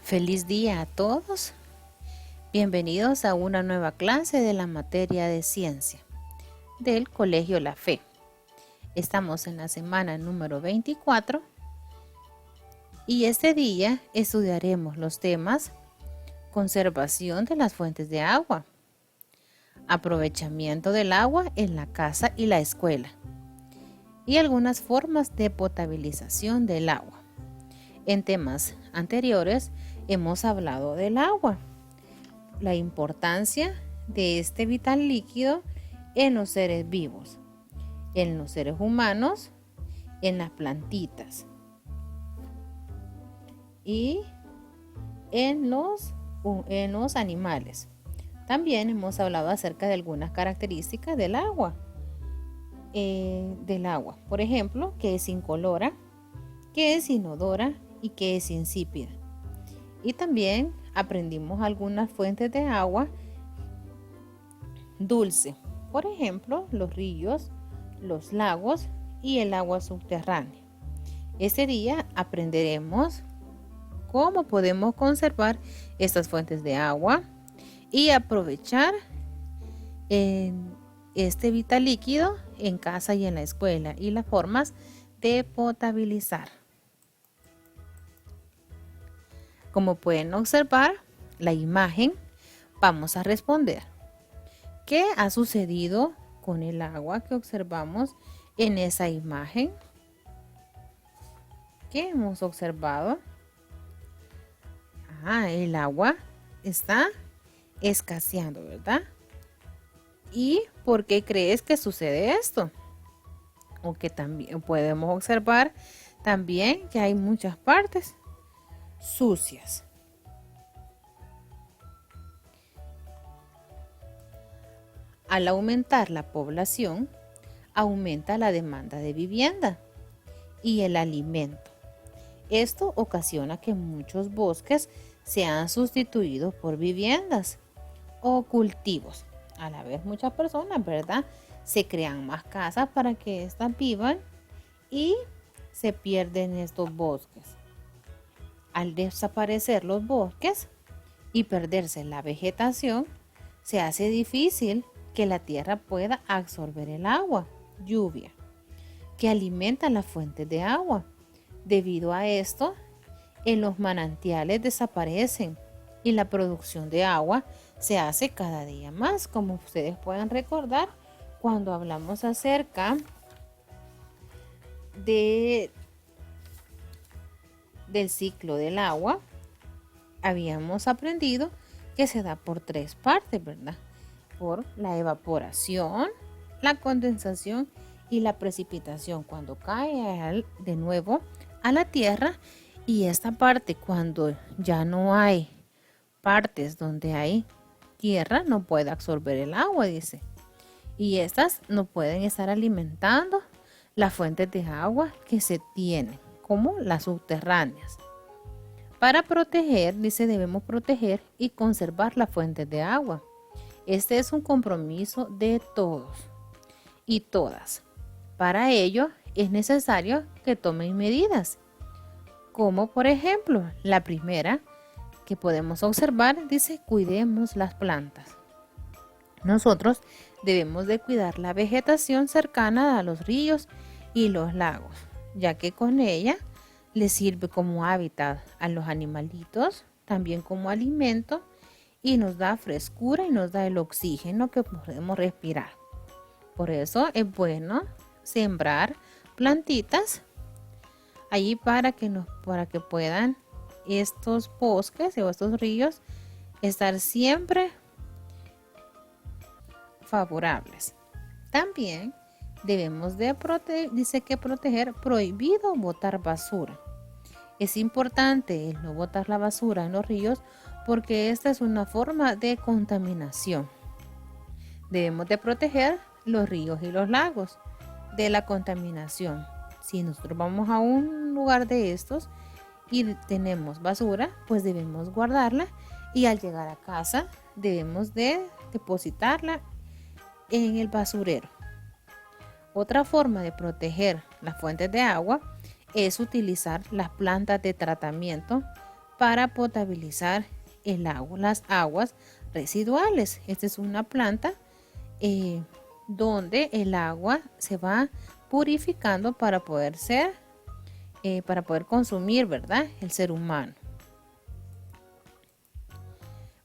Feliz día a todos. Bienvenidos a una nueva clase de la materia de ciencia del Colegio La Fe. Estamos en la semana número 24 y este día estudiaremos los temas conservación de las fuentes de agua, aprovechamiento del agua en la casa y la escuela y algunas formas de potabilización del agua. En temas anteriores hemos hablado del agua, la importancia de este vital líquido en los seres vivos, en los seres humanos, en las plantitas y en los animales. También hemos hablado acerca de algunas características del agua. Por ejemplo, que es incolora, que es inodora y que es insípida. Y también aprendimos algunas fuentes de agua dulce, por ejemplo, los ríos, los lagos y el agua subterránea. Este día aprenderemos cómo podemos conservar estas fuentes de agua y aprovechar este vital líquido en casa y en la escuela y las formas de potabilizar. Como pueden observar la imagen, vamos a responder. ¿Qué ha sucedido con el agua que observamos en esa imagen? ¿Qué hemos observado? El agua está escaseando, ¿verdad? ¿Y por qué crees que sucede esto? O que también podemos observar también que hay muchas partes sucias. Al aumentar la población, aumenta la demanda de vivienda y el alimento. Esto ocasiona que muchos bosques sean sustituidos por viviendas o cultivos. Al haber muchas personas, ¿verdad? Se crean más casas para que éstas vivan y se pierden estos bosques. Al desaparecer los bosques y perderse la vegetación, se hace difícil que la tierra pueda absorber el agua, lluvia, que alimenta las fuentes de agua. Debido a esto, en los manantiales desaparecen y la producción de agua se hace cada día más, como ustedes pueden recordar cuando hablamos acerca del ciclo del agua. Habíamos aprendido que se da por tres partes, ¿verdad? Por la evaporación, la condensación y la precipitación cuando cae de nuevo a la tierra, y esta parte cuando ya no hay partes donde hay tierra no puede absorber el agua, dice, y estas no pueden estar alimentando las fuentes de agua que se tienen, como las subterráneas. Para proteger, dice, debemos proteger y conservar las fuentes de agua. Este es un compromiso de todos y todas. Para ello es necesario que tomen medidas, como por ejemplo, la primera que podemos observar, dice, cuidemos las plantas. Nosotros debemos de cuidar la vegetación cercana a los ríos y los lagos, ya que con ella les sirve como hábitat a los animalitos, también como alimento, y nos da frescura y nos da el oxígeno que podemos respirar. Por eso es bueno sembrar plantitas allí para que puedan estos bosques o estos ríos estar siempre favorables. También debemos de proteger, prohibido botar basura. Es importante el no botar la basura en los ríos porque esta es una forma de contaminación. Debemos de proteger los ríos y los lagos de la contaminación. Si nosotros vamos a un lugar de estos y tenemos basura, pues debemos guardarla y al llegar a casa debemos de depositarla en el basurero. Otra forma de proteger las fuentes de agua es utilizar las plantas de tratamiento para potabilizar el agua, las aguas residuales. Esta es una planta donde el agua se va purificando para poder consumir, ¿verdad? El ser humano.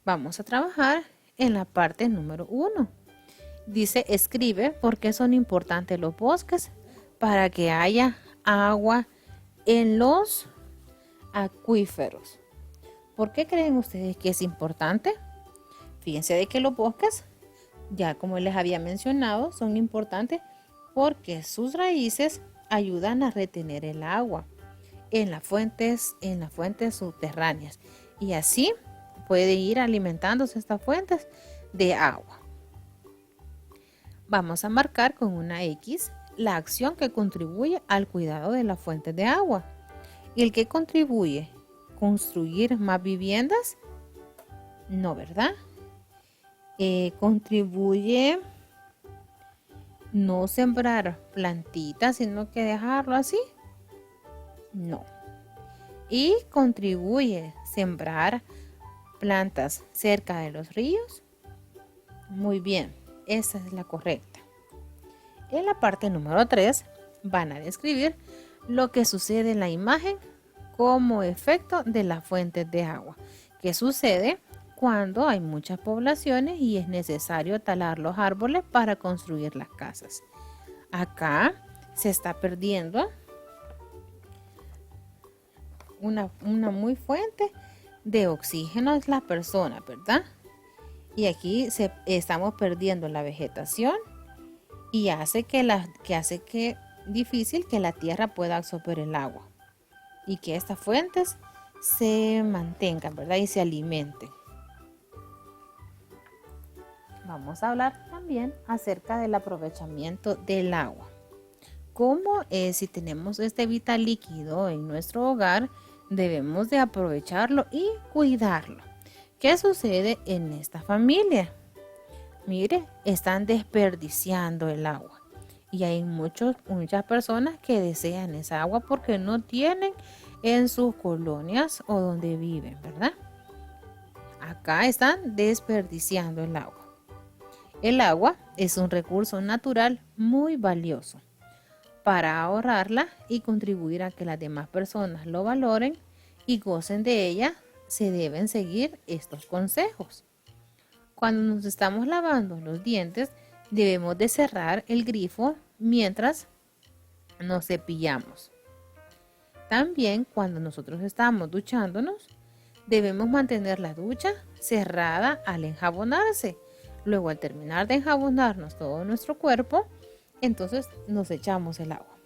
Vamos a trabajar en la parte número 1. Dice, escribe por qué son importantes los bosques para que haya agua en los acuíferos. ¿Por qué creen ustedes que es importante? Fíjense de que los bosques, ya como les había mencionado, son importantes porque sus raíces ayudan a retener el agua en las fuentes subterráneas, y así puede ir alimentándose estas fuentes de agua. Vamos a marcar con una X la acción que contribuye al cuidado de las fuentes de agua. ¿Y el que contribuye? ¿Construir más viviendas? No, ¿verdad? Contribuye no sembrar plantitas, sino que dejarlo así. No. ¿Y contribuye sembrar plantas cerca de los ríos? Muy bien, esa es la correcta. En la parte número 3 van a describir lo que sucede en la imagen como efecto de las fuentes de agua. ¿Qué sucede cuando hay muchas poblaciones y es necesario talar los árboles para construir las casas? Acá se está perdiendo una muy fuente de oxígeno es la persona, ¿verdad? Y aquí estamos perdiendo la vegetación y hace que difícil que la tierra pueda absorber el agua y que estas fuentes se mantengan, ¿verdad? Y se alimenten. Vamos a hablar también acerca del aprovechamiento del agua. Cómo si tenemos este vital líquido en nuestro hogar, debemos de aprovecharlo y cuidarlo. ¿Qué sucede en esta familia? Mire, están desperdiciando el agua. Y hay muchas personas que desean esa agua porque no tienen en sus colonias o donde viven, ¿verdad? Acá están desperdiciando el agua. El agua es un recurso natural muy valioso. Para ahorrarla y contribuir a que las demás personas lo valoren y gocen de ella, se deben seguir estos consejos. Cuando nos estamos lavando los dientes, debemos de cerrar el grifo mientras nos cepillamos. También cuando nosotros estamos duchándonos, debemos mantener la ducha cerrada al enjabonarse. Luego, al terminar de enjabonarnos todo nuestro cuerpo, entonces nos echamos el agua.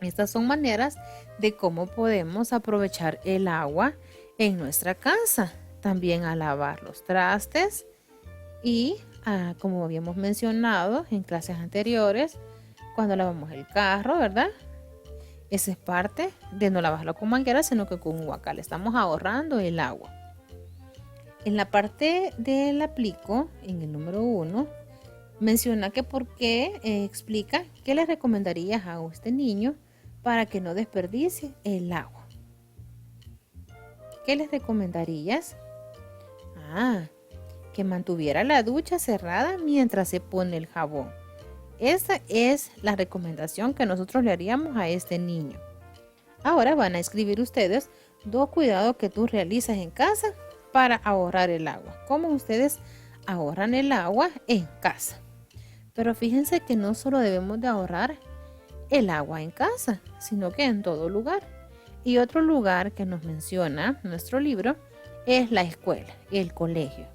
Estas son maneras de cómo podemos aprovechar el agua en nuestra casa. También a lavar los trastes y como habíamos mencionado en clases anteriores, cuando lavamos el carro, ¿verdad? Esa es parte de no lavarlo con manguera, sino que con un guacal. Estamos ahorrando el agua. En la parte del aplico, en el número 1, menciona que explica qué le recomendarías a este niño para que no desperdicie el agua. ¿Qué les recomendarías? Que mantuviera la ducha cerrada mientras se pone el jabón. Esa es la recomendación que nosotros le haríamos a este niño. Ahora van a escribir ustedes 2 cuidados que tú realizas en casa para ahorrar el agua. ¿Cómo ustedes ahorran el agua en casa? Pero fíjense que no solo debemos de ahorrar el agua en casa, sino que en todo lugar. Y otro lugar que nos menciona nuestro libro es la escuela, el colegio.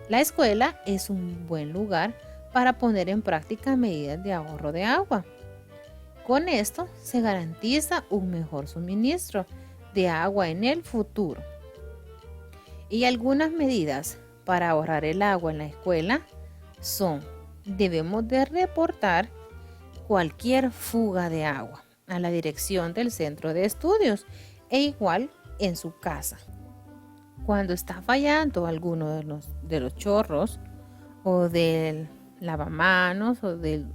La escuela es un buen lugar para poner en práctica medidas de ahorro de agua. Con esto se garantiza un mejor suministro de agua en el futuro. Y algunas medidas para ahorrar el agua en la escuela son: debemos de reportar cualquier fuga de agua a la dirección del centro de estudios e igual en su casa. Cuando está fallando alguno de los chorros o del lavamanos o de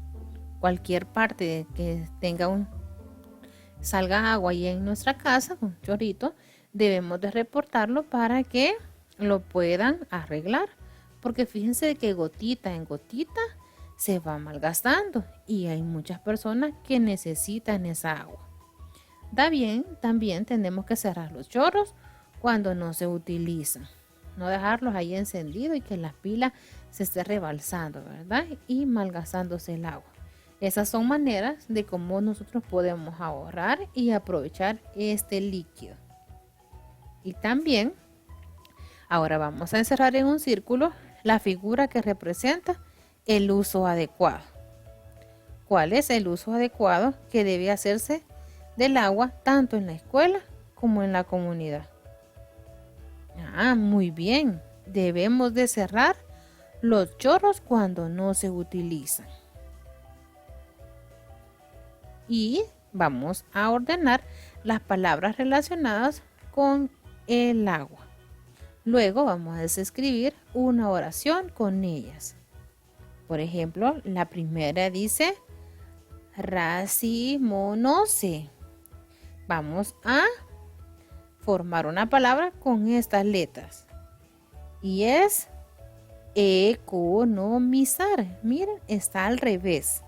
cualquier parte que salga agua ahí en nuestra casa, un chorrito, debemos de reportarlo para que lo puedan arreglar, porque fíjense que gotita en gotita se va malgastando y hay muchas personas que necesitan esa agua. También tenemos que cerrar los chorros cuando no se utilizan, no dejarlos ahí encendidos y que la pila se esté rebalsando, ¿verdad? Y malgastándose el agua. Esas son maneras de cómo nosotros podemos ahorrar y aprovechar este líquido. Y también, ahora vamos a encerrar en un círculo la figura que representa el uso adecuado. ¿Cuál es el uso adecuado que debe hacerse del agua tanto en la escuela como en la comunidad? Muy bien. Debemos de cerrar los chorros cuando no se utilizan. Y vamos a ordenar las palabras relacionadas con el agua. Luego vamos a escribir una oración con ellas. Por ejemplo, la primera dice Racimonoce. Vamos a formar una palabra con estas letras. Y es economizar. Miren, está al revés.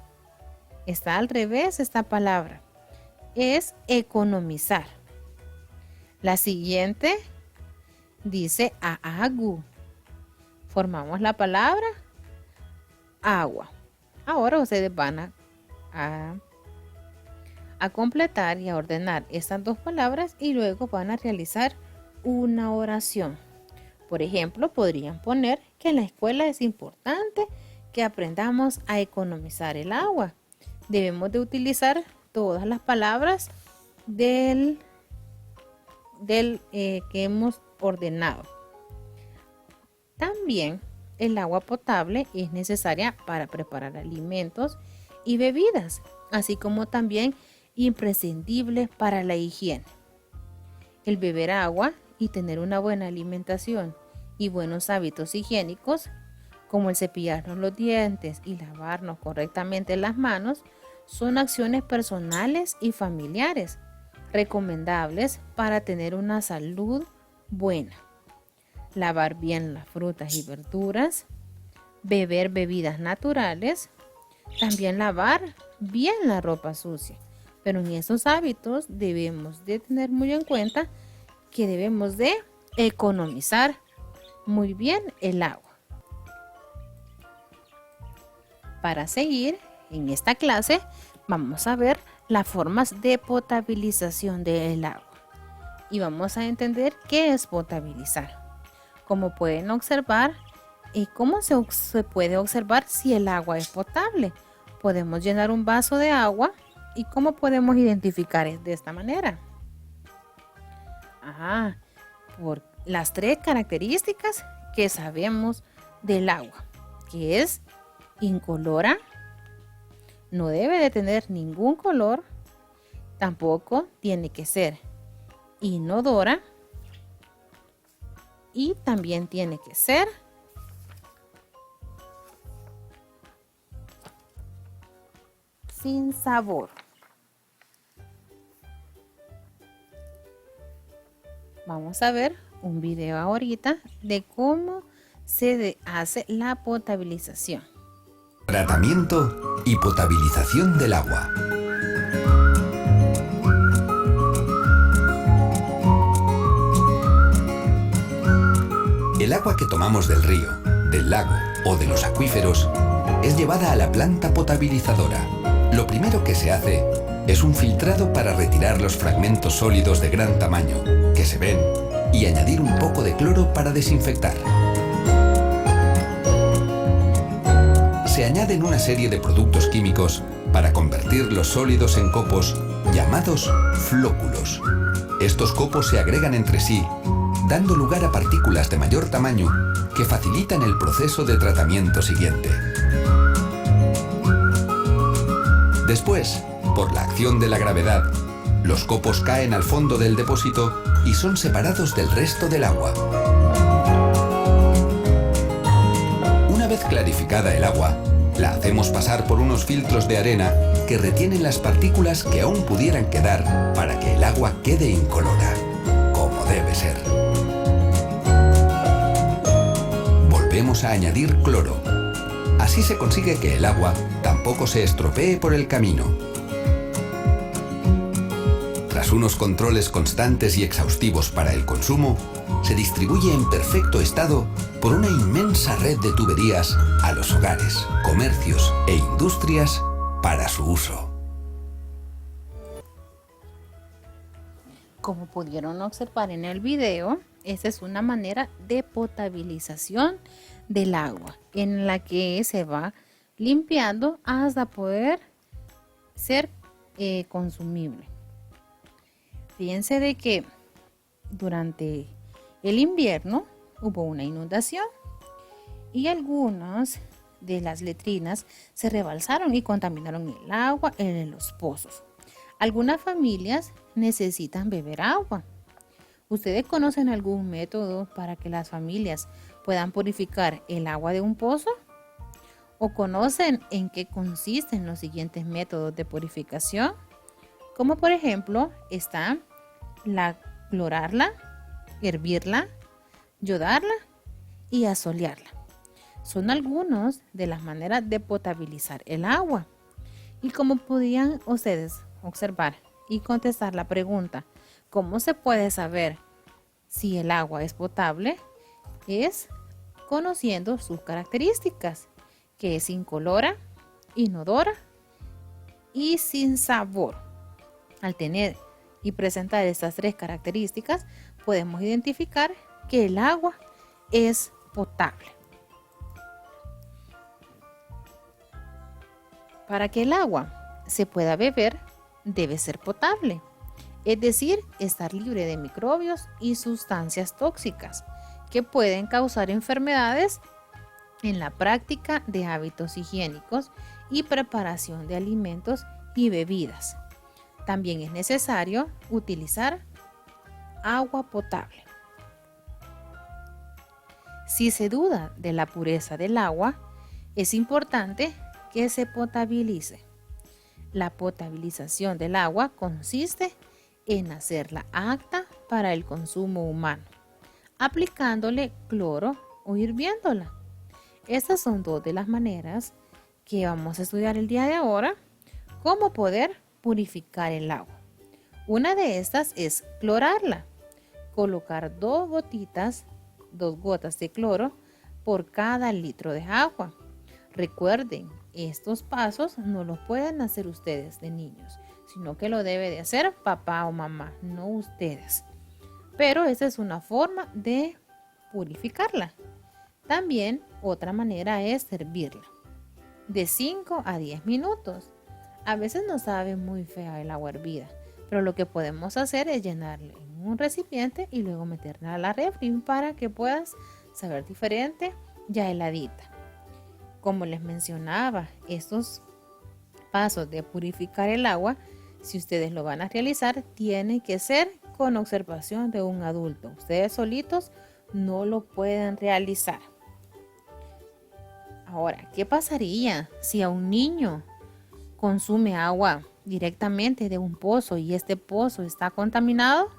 Está al revés esta palabra. Es economizar. La siguiente dice aagu. Formamos la palabra agua. Ahora ustedes van a completar y a ordenar estas dos palabras y luego van a realizar una oración. Por ejemplo, podrían poner que en la escuela es importante que aprendamos a economizar el agua. Debemos de utilizar todas las palabras que hemos ordenado. También el agua potable es necesaria para preparar alimentos y bebidas, así como también imprescindible para la higiene. El beber agua y tener una buena alimentación y buenos hábitos higiénicos, como el cepillarnos los dientes y lavarnos correctamente las manos, son acciones personales y familiares recomendables para tener una salud buena. Lavar bien las frutas y verduras, beber bebidas naturales, también lavar bien la ropa sucia. Pero en esos hábitos debemos de tener muy en cuenta que debemos de economizar muy bien el agua. Para seguir en esta clase vamos a ver las formas de potabilización del agua y vamos a entender qué es potabilizar. Como pueden observar, ¿cómo se puede observar si el agua es potable? Podemos llenar un vaso de agua y ¿cómo podemos identificar de esta manera? Por las tres características que sabemos del agua, que es incolora, no debe de tener ningún color, tampoco tiene que ser inodora y también tiene que ser sin sabor. Vamos a ver un video ahorita de cómo se hace la potabilización. Tratamiento y potabilización del agua. El agua que tomamos del río, del lago o de los acuíferos es llevada a la planta potabilizadora. Lo primero que se hace es un filtrado para retirar los fragmentos sólidos de gran tamaño que se ven y añadir un poco de cloro para desinfectar. Se añaden una serie de productos químicos para convertir los sólidos en copos llamados flóculos. Estos copos se agregan entre sí, dando lugar a partículas de mayor tamaño que facilitan el proceso de tratamiento siguiente. Después, por la acción de la gravedad, los copos caen al fondo del depósito y son separados del resto del agua. Una vez clarificada el agua, la hacemos pasar por unos filtros de arena que retienen las partículas que aún pudieran quedar para que el agua quede incolora, como debe ser. Volvemos a añadir cloro. Así se consigue que el agua tampoco se estropee por el camino. Tras unos controles constantes y exhaustivos para el consumo, se distribuye en perfecto estado por una inmensa red de tuberías a los hogares, comercios e industrias para su uso. Como pudieron observar en el video, esta es una manera de potabilización del agua en la que se va limpiando hasta poder ser consumible. Fíjense de que durante el invierno hubo una inundación y algunas de las letrinas se rebalsaron y contaminaron el agua en los pozos. Algunas familias necesitan beber agua. ¿Ustedes conocen algún método para que las familias puedan purificar el agua de un pozo? ¿O conocen en qué consisten los siguientes métodos de purificación? Como por ejemplo está la clorarla, hervirla, yodarla y asolearla. Son algunas de las maneras de potabilizar el agua. Y como podían ustedes observar y contestar la pregunta, ¿cómo se puede saber si el agua es potable? Es conociendo sus características, que es incolora, inodora y sin sabor. Al tener y presentar estas tres características, podemos identificar que el agua es potable. Para que el agua se pueda beber, debe ser potable, es decir, estar libre de microbios y sustancias tóxicas que pueden causar enfermedades en la práctica de hábitos higiénicos y preparación de alimentos y bebidas. También es necesario utilizar agua potable. Si se duda de la pureza del agua, es importante que se potabilice. La potabilización del agua consiste en hacerla apta para el consumo humano, aplicándole cloro o hirviéndola. Estas son dos de las maneras que vamos a estudiar el día de ahora, cómo poder purificar el agua. Una de estas es clorarla. Colocar dos gotas de cloro por cada litro de agua. Recuerden, estos pasos no los pueden hacer ustedes de niños, sino que lo debe de hacer papá o mamá, no ustedes. Pero esa es una forma de purificarla. También otra manera es hervirla de 5 a 10 minutos. A veces nos sabe muy fea el agua hervida, pero lo que podemos hacer es llenarle en un recipiente y luego meterla a la refri para que puedas saber diferente ya heladita. Como les mencionaba, estos pasos de purificar el agua, si ustedes lo van a realizar, tiene que ser con observación de un adulto. Ustedes solitos no lo pueden realizar. Ahora, ¿qué pasaría si a un niño consume agua directamente de un pozo y este pozo está contaminado?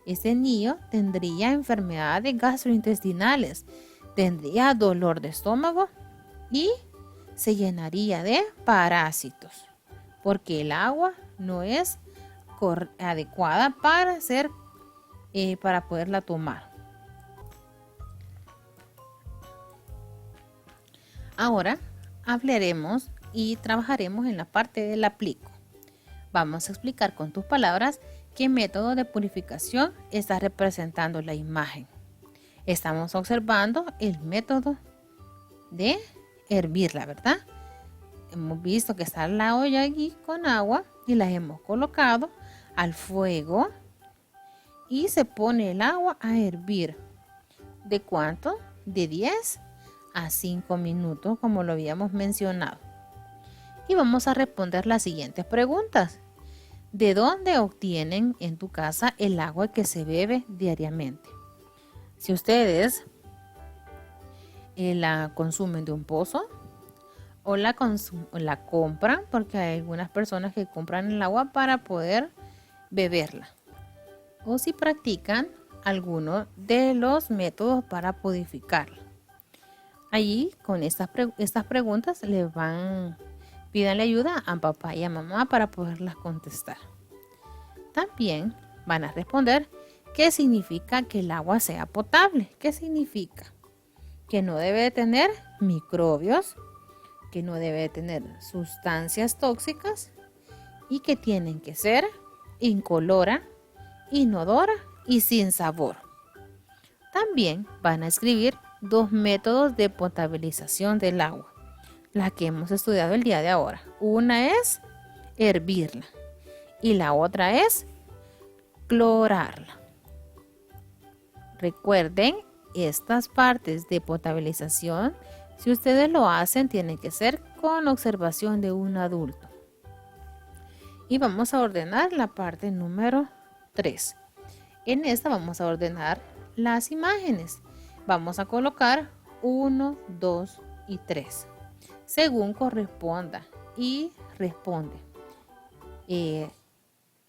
Ese niño tendría enfermedades gastrointestinales, tendría dolor de estómago y se llenaría de parásitos, porque el agua no es adecuada para poderla tomar. Ahora hablaremos y trabajaremos en la parte del aplico. Vamos a explicar con tus palabras qué método de purificación está representando la imagen. Estamos observando el método de hervirla, ¿verdad? Hemos visto que está la olla aquí con agua y las hemos colocado al fuego y se pone el agua a hervir. ¿De cuánto? De 10 a 5 minutos, como lo habíamos mencionado. Y vamos a responder las siguientes preguntas. ¿De dónde obtienen en tu casa el agua que se bebe diariamente? Si ustedes la consumen de un pozo o la compran, porque hay algunas personas que compran el agua para poder beberla. o si practican alguno de los métodos para purificarla. Allí con estas preguntas pídanle ayuda a papá y a mamá para poderlas contestar. También van a responder qué significa que el agua sea potable. ¿Qué significa? Que no debe de tener microbios, que no debe de tener sustancias tóxicas y que tienen que ser incolora, inodora y sin sabor. También van a escribir 2 métodos de potabilización del agua, la que hemos estudiado el día de ahora. Una es hervirla y la otra es clorarla. Recuerden, estas partes de potabilización, si ustedes lo hacen, tienen que ser con observación de un adulto. Y vamos a ordenar la parte número 3. En esta vamos a ordenar las imágenes. Vamos a colocar 1, 2 y 3, según corresponda, y responde.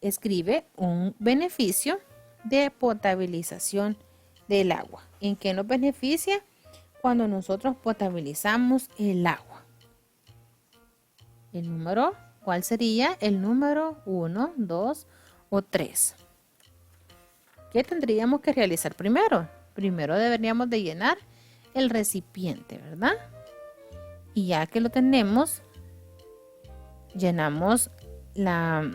Escribe un beneficio de potabilización del agua. ¿En qué nos beneficia cuando nosotros potabilizamos el agua? El número, ¿cuál sería? El número 1, 2 o 3. ¿Qué tendríamos que realizar primero? Primero deberíamos de llenar el recipiente, ¿verdad? Y ya que lo tenemos, llenamos la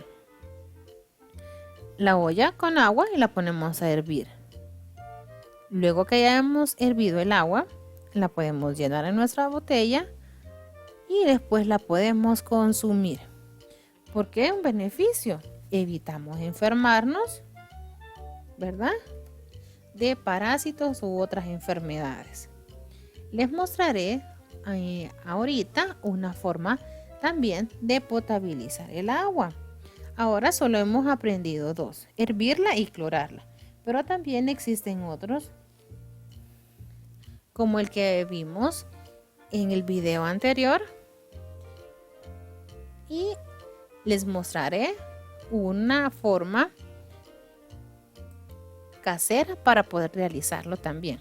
olla con agua y la ponemos a hervir. Luego que ya hemos hervido el agua, la podemos llenar en nuestra botella y después la podemos consumir. ¿Por qué? Un beneficio. Evitamos enfermarnos, ¿verdad?, de parásitos u otras enfermedades. Les mostraré ahorita una forma también de potabilizar el agua. Ahora solo hemos aprendido 2, hervirla y clorarla, pero también existen otros, como el que vimos en el video anterior, y les mostraré una forma casera para poder realizarlo también.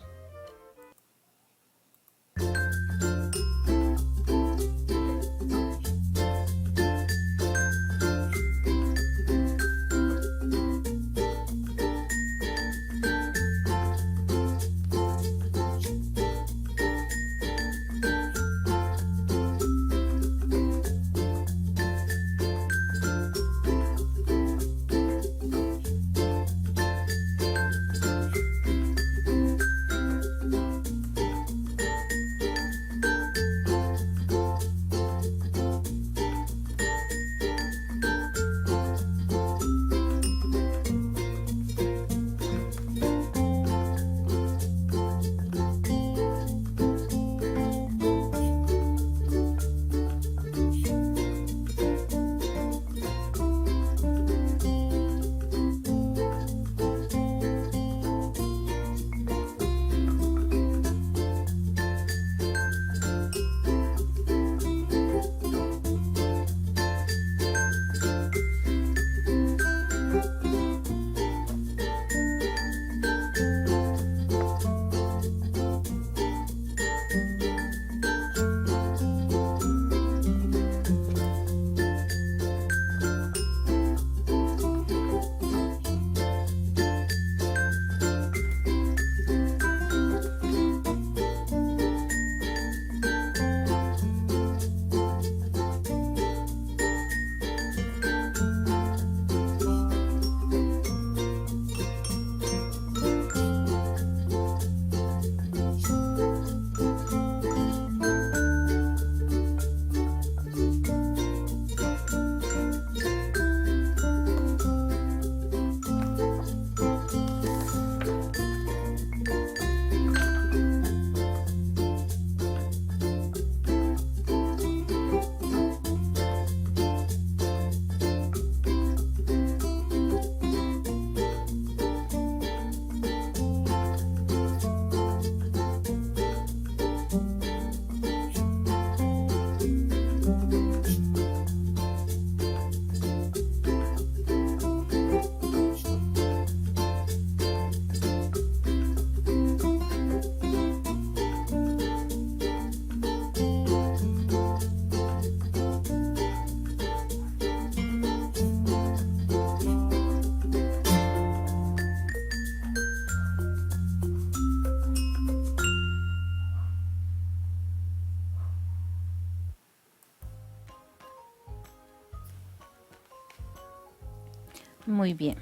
Muy bien.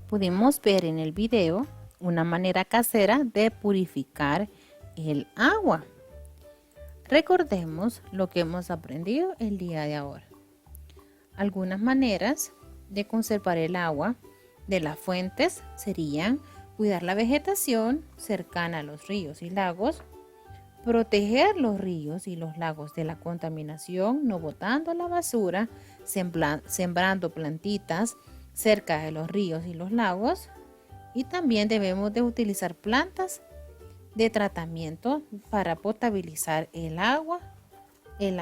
Pudimos ver en el video una manera casera de purificar el agua. Recordemos lo que hemos aprendido el día de ahora. Algunas maneras de conservar el agua de las fuentes serían cuidar la vegetación cercana a los ríos y lagos, proteger los ríos y los lagos de la contaminación, no botando la basura, sembrando plantitas cerca de los ríos y los lagos, y también debemos de utilizar plantas de tratamiento para potabilizar el agua,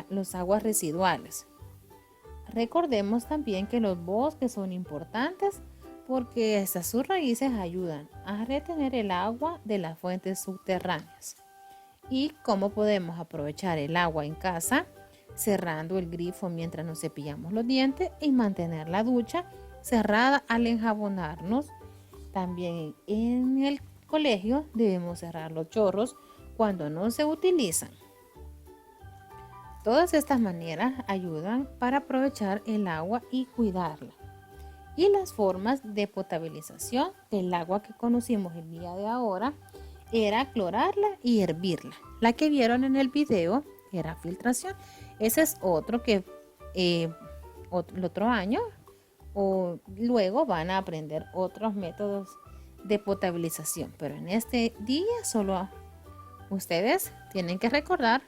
los aguas residuales. Recordemos también que los bosques son importantes porque sus raíces ayudan a retener el agua de las fuentes subterráneas. ¿Y cómo podemos aprovechar el agua en casa? Cerrando el grifo mientras nos cepillamos los dientes y mantener la ducha cerrada al enjabonarnos. También en el colegio debemos cerrar los chorros cuando no se utilizan. Todas estas maneras ayudan para aprovechar el agua y cuidarla. Y las formas de potabilización del agua que conocimos el día de ahora era clorarla y hervirla. La que vieron en el video era filtración. Ese es otro que el otro año o luego van a aprender otros métodos de potabilización. Pero en este día solo ustedes tienen que recordar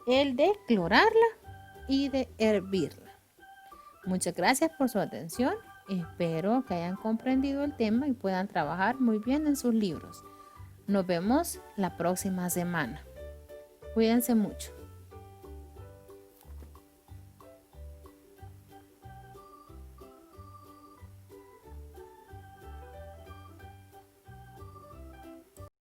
el de clorarla y de hervirla. Muchas gracias por su atención. Espero que hayan comprendido el tema y puedan trabajar muy bien en sus libros. Nos vemos la próxima semana. Cuídense mucho.